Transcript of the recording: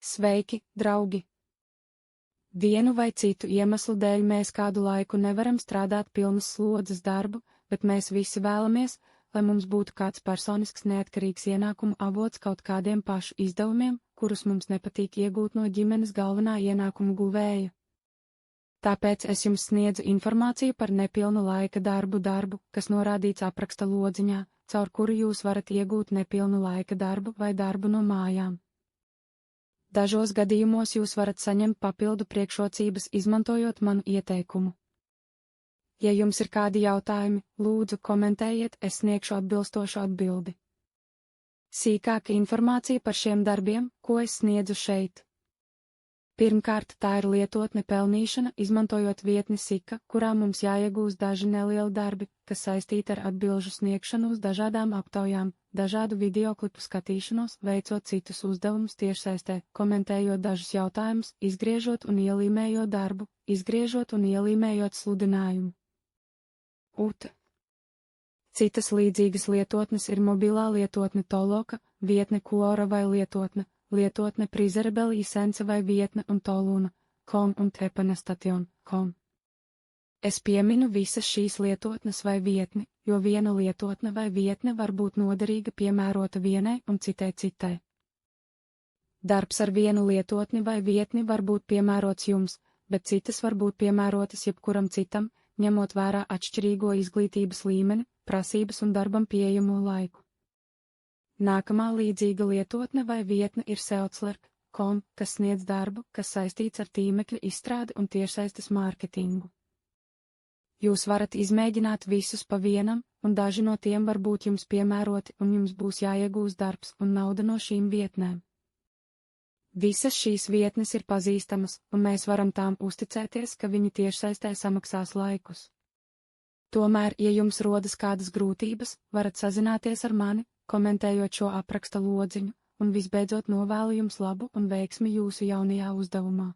Sveiki, draugi! Vienu vai citu iemeslu dēļ mēs kādu laiku nevaram strādāt pilnas slodzes darbu, bet mēs visi vēlamies, lai mums būtu kāds personisks neatkarīgs ienākumu avots kaut kādiem pašu izdevumiem, kurus mums nepatīk iegūt no ģimenes galvenā ienākumu guvēja. Tāpēc es jums sniedzu informāciju par nepilnu laika darbu, kas norādīts apraksta lodziņā, caur kuru jūs varat iegūt nepilnu laika darbu vai darbu no mājām. Dažos gadījumos jūs varat saņemt papildu priekšrocības, izmantojot manu ieteikumu. Ja jums ir kādi jautājumi, lūdzu komentējiet, es sniegšu atbilstošu atbildi. Sīkāka informācija par šiem darbiem, ko es sniedzu šeit. Pirmkārt, tā ir lietotne pelnīšana, izmantojot vietni Sika, kurā mums jāiegūst daži nelieli darbi, kas saistīti ar atbilžu sniegšanu uz dažādām aptaujām, dažādu videoklipu skatīšanos, veicot citus uzdevumus tiešsaistē, komentējot dažus jautājumus, izgriežot un ielīmējot darbu, izgriežot un ielīmējot sludinājumu. Citas līdzīgas lietotnes ir mobilā lietotne Toloka, vietne Quora vai lietotne Prizerabeli Sense vai vietne un Toluna.com un Tepanastation.com. Es pieminu visas šīs lietotnes vai vietni, jo viena lietotne vai vietne var būt noderīga piemērota vienai un citai. Darbs ar vienu lietotni vai vietni var būt piemērots jums, bet citas var būt piemērotas jebkuram citam, ņemot vērā atšķirīgo izglītības līmeni, prasības un darbam pieejamo laiku. Nākamā līdzīga lietotne vai vietne ir Seotsler.com, kas sniedz darbu, kas saistīts ar tīmekļa izstrādi un tiešsaistes mārketingu. Jūs varat izmēģināt visus pa vienam, un daži no tiem var būt jums piemēroti, un jums būs jāiegūst darbs un nauda no šīm vietnēm. Visas šīs vietnes ir pazīstamas, un mēs varam tām uzticēties, ka viņi tiešsaistē samaksās laikus. Tomēr, ja jums rodas kādas grūtības, varat sazināties ar mani, komentējot šo apraksta lodziņu, un visbeidzot novēlu jums labu un veiksmi jūsu jaunajā uzdevumā.